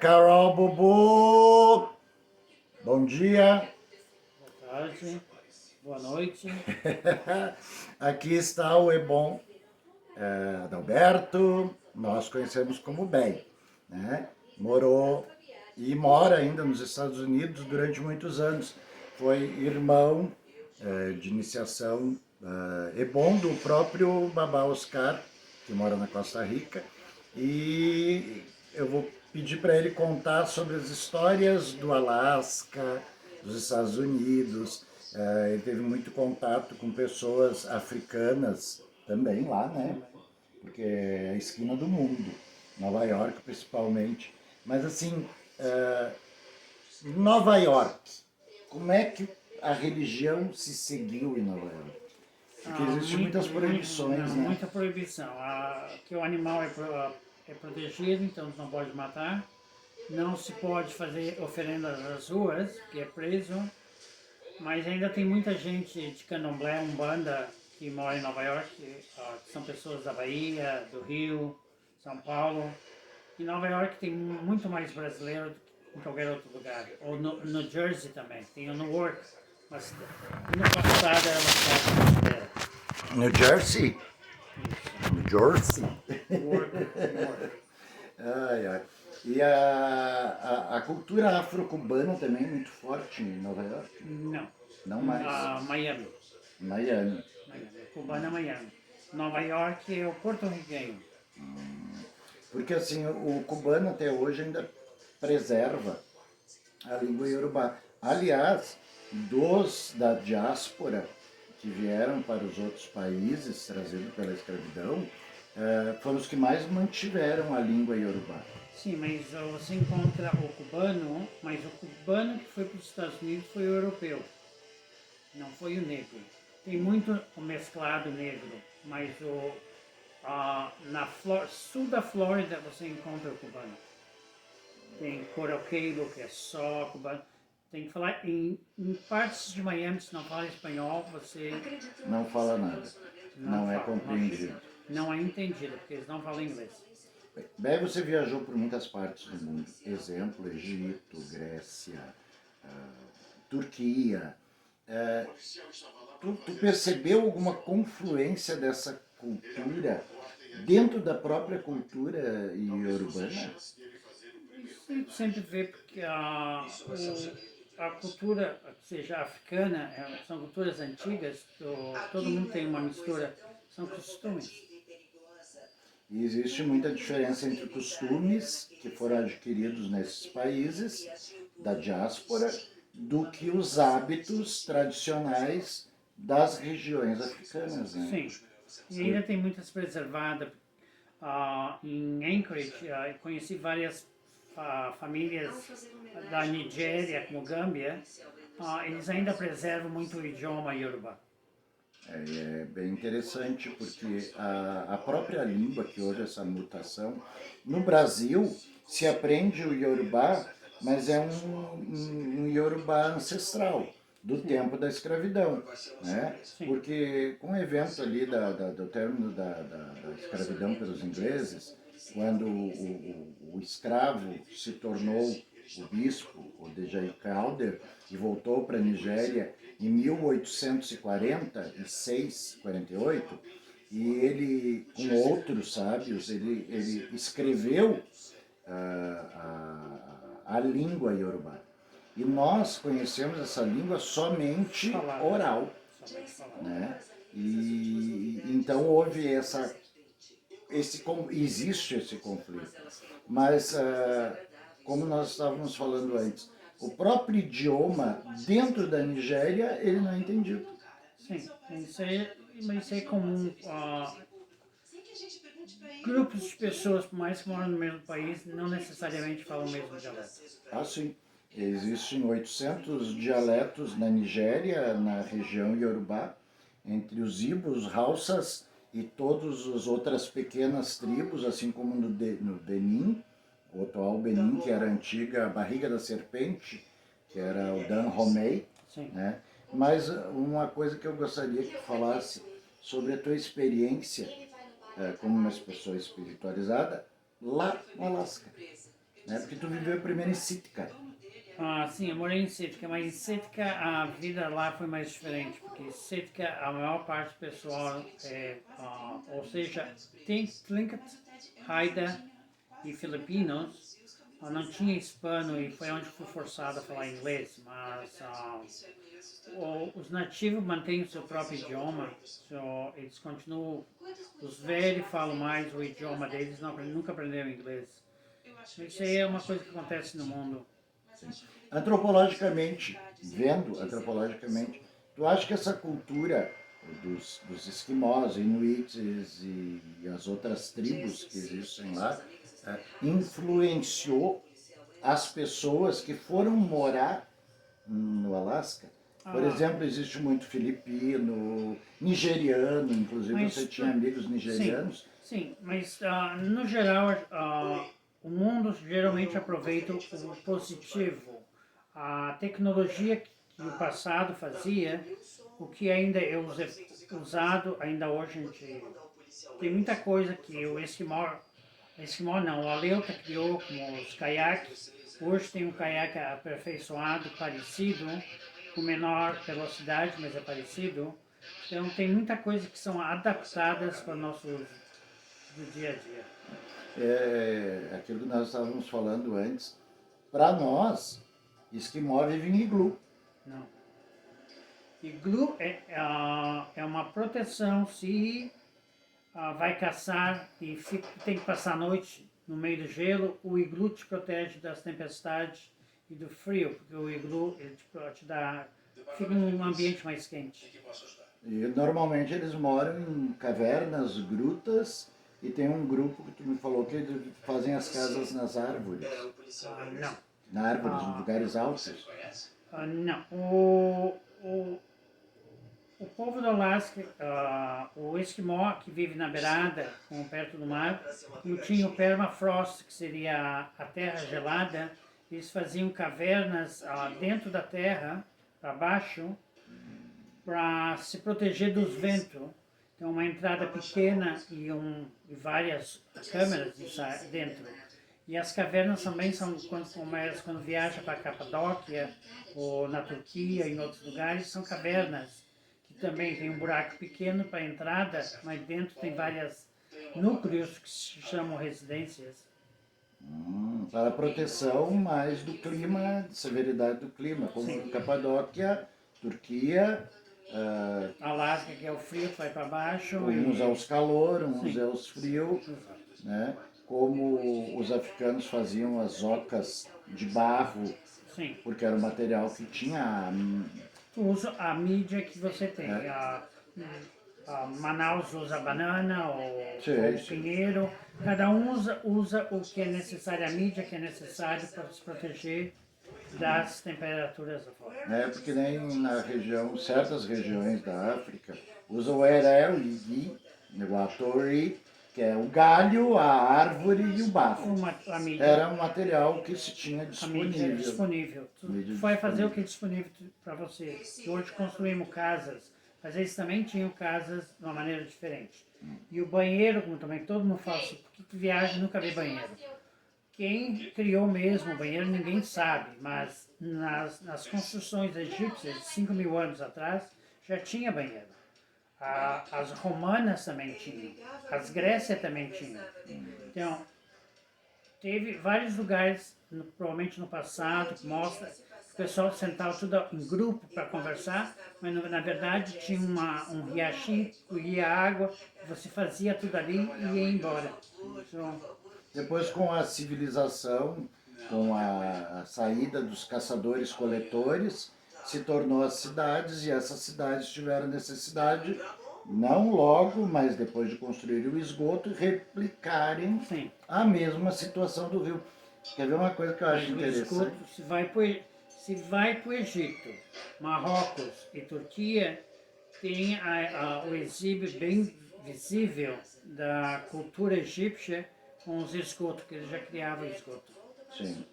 Carol Bubu, bom dia. Boa tarde, boa noite. Aqui está o Ebon Adalberto, nós conhecemos como Bem, né? Morou e mora ainda nos Estados Unidos durante muitos anos. Foi irmão de iniciação Ebon do próprio Babá Oscar, que mora na Costa Rica, e eu vou pedir para ele contar sobre as histórias do Alasca, dos Estados Unidos. Ele teve muito contato com pessoas africanas também lá, né? Também. Porque é a esquina do mundo, Nova York principalmente. Mas assim, Nova York, como é que a religião se seguiu em Nova York? Porque existem muitas proibições, não, né? muita proibição. Que o animal é protegido, então não pode matar. Não se pode fazer oferendas nas ruas, que é preso. Mas ainda tem muita gente de candomblé, umbanda, que mora em Nova York, que são pessoas da Bahia, do Rio, São Paulo. Em Nova York tem muito mais brasileiro do que em qualquer outro lugar. Ou no Jersey também, tem o Newark. Mas no passado era uma cidade brasileira. New Jersey? Isso. New Jersey? Newark, Newark. Ai, ai. E a cultura afro-cubana também é muito forte em Nova York? Não. Não mais. Miami. Miami. Miami. Cubana, Miami. Nova York é o porto-riquenho. Porque assim, o cubano até hoje ainda preserva a língua iorubá. Aliás, dos da diáspora que vieram para os outros países, trazidos pela escravidão, foram os que mais mantiveram a língua iorubá. Sim, mas você encontra o cubano, mas o cubano que foi para os Estados Unidos foi o europeu, não foi o negro. Tem muito o mesclado negro, mas sul da Flórida você encontra o cubano. Tem coroqueiro, que é só cubano. Tem que falar em partes de Miami, se não fala espanhol, você Não fala nada. Não é fala, compreendido. não é entendido, porque eles não falam inglês. Bem, você viajou por muitas partes do mundo. Exemplo, Egito, Grécia, Turquia. Tu percebeu alguma confluência dessa cultura dentro da própria cultura iorubana? Isso sempre vê porque a cultura, seja africana, são culturas antigas, todo mundo tem uma mistura, são costumes. E existe muita diferença entre costumes que foram adquiridos nesses países, da diáspora, do que os hábitos tradicionais das regiões africanas, né? Sim, e ainda tem muitas preservadas. Em Anchorage, eu conheci várias famílias da Nigéria, como Gâmbia, eles ainda preservam muito o idioma Yoruba. É bem interessante porque a própria língua que houve essa mutação, no Brasil se aprende o Yorubá, mas é um Yorubá ancestral, do Sim. tempo da escravidão, né? Sim. Porque com o evento ali do término da escravidão pelos ingleses, quando o escravo se tornou o bispo, o Dejai Calder, e voltou para a Nigéria em 1846, 48, e ele, com outros sábios, ele escreveu a língua iorubá. E nós conhecemos essa língua somente oral, né? E então houve existe esse conflito. Mas como nós estávamos falando antes, o próprio idioma dentro da Nigéria ele não é entendido. Sim, mas isso é comum. Grupos de pessoas, por mais que moram no mesmo país, não necessariamente falam o mesmo dialeto. Ah, sim. Existem 800 dialetos na Nigéria, na região Yorubá, entre os Ibos, os Hausas e todas as outras pequenas tribos, assim como no Benin, o atual Benin, que era a antiga Barriga da Serpente, que era o Dahomey, né? Mas uma coisa que eu gostaria que tu falasse sobre a tua experiência como uma pessoa espiritualizada lá no Alasca. né? Porque tu viveu primeiro em Sitka. Ah, sim, eu morei em Sitka, mas em Sitka a vida lá foi mais diferente, porque em Sitka a maior parte do pessoal ou seja, Tlingit, Haida e filipinos, não tinha hispano e foi onde fui forçado a falar inglês, mas os nativos mantêm o seu próprio idioma, eles continuam, os velhos falam mais o idioma deles, nunca aprenderam inglês. Isso aí é uma coisa que acontece no mundo. Antropologicamente, vendo antropologicamente, tu acha que essa cultura dos esquimós, inuites e as outras tribos que existem lá influenciou as pessoas que foram morar no Alasca? Por exemplo, existe muito filipino, nigeriano, inclusive Mas, você tinha amigos sim, nigerianos. sim, mas no geral o mundo geralmente aproveita o positivo. A tecnologia que o passado fazia, o que ainda é usado ainda hoje em dia. Tem muita coisa que Esquimó não, o Aleuta criou, como os caiaques. Hoje tem um caiaque aperfeiçoado, parecido, com menor velocidade, mas é parecido. Então tem muita coisa que são adaptadas para o nosso uso do dia a dia. É aquilo que nós estávamos falando antes. Para nós, esquimó vive em iglu. Não. Iglu é uma proteção se vai caçar e tem que passar a noite no meio do gelo. O iglu te protege das tempestades e do frio, porque o iglu ele te dá, fica num ambiente mais quente. E normalmente eles moram em cavernas, grutas, e tem um grupo que tu me falou que fazem as casas nas árvores. Não. Na árvores, em lugares altos. Não. O povo do Alasca, o esquimó que vive na beirada, perto do mar, e tinha o permafrost, que seria a terra gelada, eles faziam cavernas dentro da terra, para baixo, para se proteger dos ventos. Tem uma entrada pequena e várias câmeras dentro. E as cavernas também são, quando viaja para a Capadóquia, ou na Turquia, em outros lugares, são cavernas que também tem um buraco pequeno para a entrada, mas dentro tem vários núcleos que se chamam residências. Para a proteção mais do clima, de severidade do clima, como em Capadóquia, Turquia. Alasca, que é o frio, que vai para baixo. Uns é os calor, uns Sim. é os frio, né? Como os africanos faziam as ocas de barro, Sim. porque era um material que tinha. Tu usa a mídia que você tem. Manaus usa banana ou pinheiro. Cada um usa o que é necessário, a mídia que é necessário para se proteger das temperaturas da fora. Porque nem na região, certas regiões da África, usam o erel, o igi, o atori, que é o galho, a árvore e o barro. A mídia, era um material que se tinha a mídia é disponível. disponível. Tu vai fazer o que é disponível para você. Hoje construímos casas, mas eles também tinham casas de uma maneira diferente. E o banheiro, como também todo mundo fala assim, por que tu viaja e nunca vê banheiro? Quem criou mesmo o banheiro ninguém sabe, mas nas construções egípcias de 5.000 anos atrás já tinha banheiro. As romanas também tinham, as Grécias também tinham. Então, teve vários lugares, provavelmente no passado, que mostra que o pessoal sentava tudo em grupo para conversar, mas na verdade tinha um riachinho que ia água, você fazia tudo ali e ia embora. Então, depois, com a civilização, com a saída dos caçadores-coletores, se tornou as cidades, e essas cidades tiveram necessidade, não logo, mas depois de construir o esgoto, replicarem a mesma situação do rio. Quer ver uma coisa que eu acho interessante? Esgoto, se vai para o Egito, Marrocos e Turquia, tem o exíbio bem visível da cultura egípcia com os esgotos, que eles já criavam esgoto. Sim.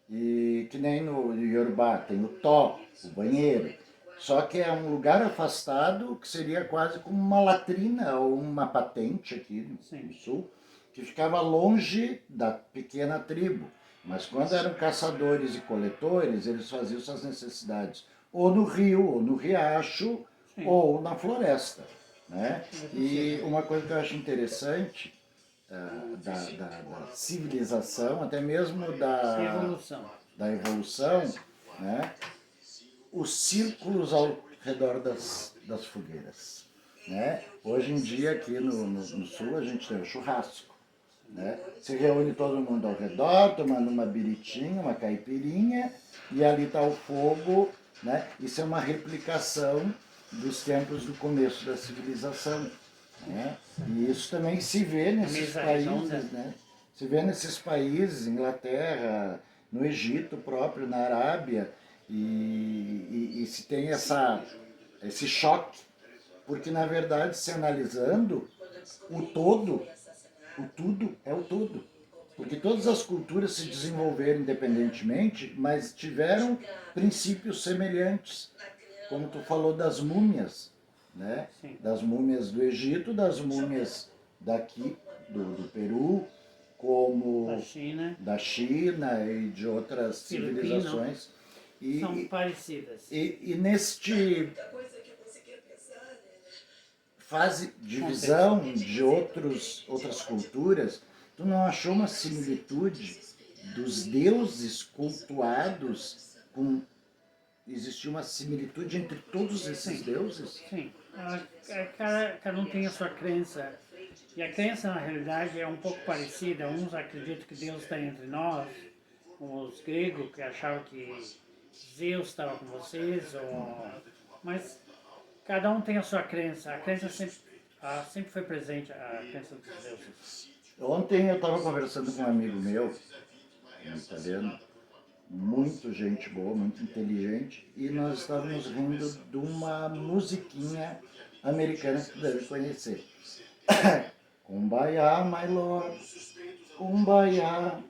E que nem no Yorubá, tem o tó, o banheiro. Só que é um lugar afastado, que seria quase como uma latrina ou uma patente aqui no sul, que ficava longe da pequena tribo. Mas quando eram caçadores e coletores, eles faziam suas necessidades ou no rio, ou no riacho, Sim. ou na floresta. Né? É E possível. uma coisa que eu acho interessante da civilização, até mesmo Evolução. da evolução, né? Os círculos ao redor das fogueiras. Né? Hoje em dia, aqui no sul, a gente tem o churrasco. Né? Se reúne todo mundo ao redor, tomando uma biritinha, uma caipirinha, e ali está o fogo. Né? Isso é uma replicação dos tempos do começo da civilização. Né? E isso também se vê nesses Mesa países. redonda. Né? Se vê nesses países, Inglaterra, no Egito próprio, na Arábia, e se tem esse choque, porque na verdade, se analisando, o todo, o tudo é o todo. Porque todas as culturas se desenvolveram independentemente, mas tiveram princípios semelhantes. Como tu falou das múmias, né? Sim. Das múmias do Egito, das múmias daqui, do Peru, como da China e de outras civilizações. São parecidas. E neste fase de visão de outras culturas, tu não achou uma similitude dos deuses cultuados com... Existia uma similitude entre todos esses deuses? Sim. Cada um tem a sua crença. E a crença, na realidade, é um pouco parecida. Uns acreditam que Deus está entre nós, como os gregos que achavam que Zeus estava com vocês, mas cada um tem a sua crença. A crença sempre foi presente, a crença dos deuses. Ontem eu estava conversando com um amigo meu, um italiano, muito gente boa, muito inteligente, e nós estávamos rindo de uma musiquinha americana que tu deve conhecer. Kumbaya, my lord, kumbaya,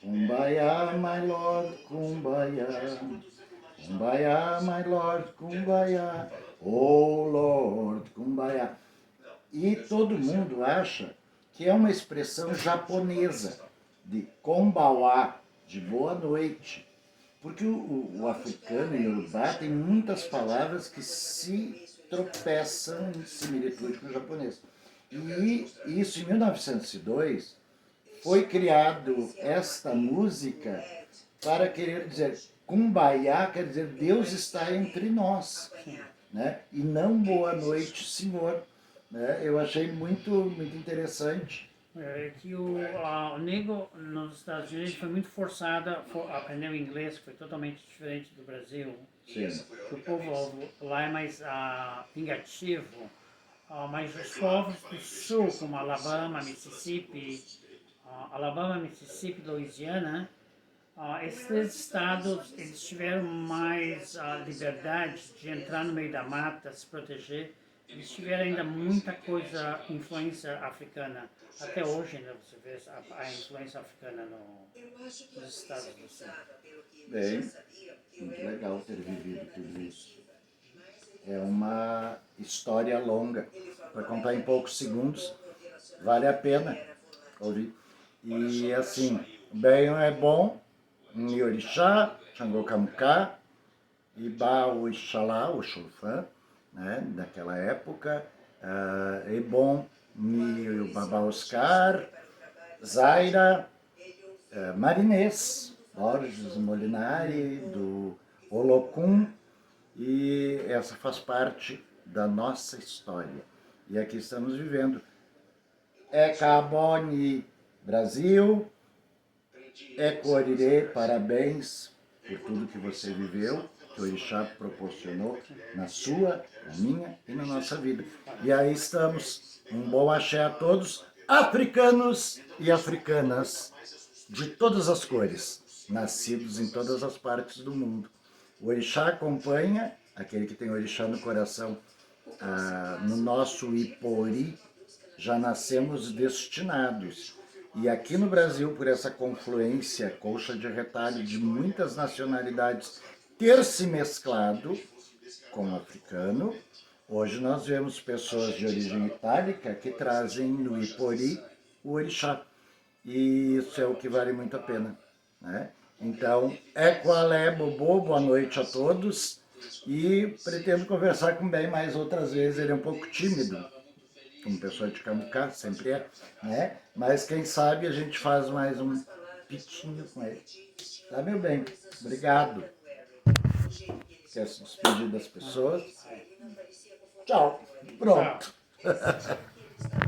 kumbaya, my lord, kumbaya, kumbaya, my lord, kumbaya, oh lord, kumbaya. E todo mundo acha que é uma expressão japonesa de konbawa, de boa noite. Porque o africano e o Yorubá tem muitas palavras que se tropeçam em similitude com o japonês. E isso em 1902 foi criado esta música para querer dizer Kumbaya, quer dizer Deus está entre nós, né? E não boa noite, Senhor. Né? Eu achei muito interessante. É que o negro nos Estados Unidos foi muito forçado a aprender o inglês, que foi totalmente diferente do Brasil. Sim. O povo lá é mais vingativo, mas os povos do sul, como Alabama, Mississippi, Louisiana, esses três estados eles tiveram mais liberdade de entrar no meio da mata, se proteger. Eles tiveram ainda muita coisa, influência africana. Até hoje ainda você vê a influência africana nos Estados do Sul. Bem, muito legal ter vivido tudo isso. É uma história longa. Para contar em poucos segundos, vale a pena ouvir. E assim, Baião é bom, em Orixá, Xangô Camucá, Ibá, o Ixalá, o Xofã, né, daquela época, é bom, o Babá Oscar, Zaira, Marinês, Borges Molinari, do Olocum, e essa faz parte da nossa história. E aqui estamos vivendo. É Caboni, Brasil, é Corirê, parabéns por tudo que você viveu, que o Orixá proporcionou na sua, na minha e na nossa vida. E aí estamos. Um bom axé a todos, africanos e africanas, de todas as cores, nascidos em todas as partes do mundo. O Orixá acompanha, aquele que tem o Orixá no coração, no nosso Ipori, já nascemos destinados. E aqui no Brasil, por essa confluência, colcha de retalho de muitas nacionalidades ter se mesclado com o africano, hoje nós vemos pessoas de origem itálica que trazem no Ipori o orixá. E isso é o que vale muito a pena. né? Então, qual é, Bobô? Boa noite a todos. E pretendo conversar com o Ben mais outras vezes. Ele é um pouco tímido, como pessoa de Camucá, sempre é, né? Mas quem sabe a gente faz mais um pitinho com ele. Tá, meu bem? Obrigado. Quer se despedir das pessoas? Tchau. Pronto. Tchau.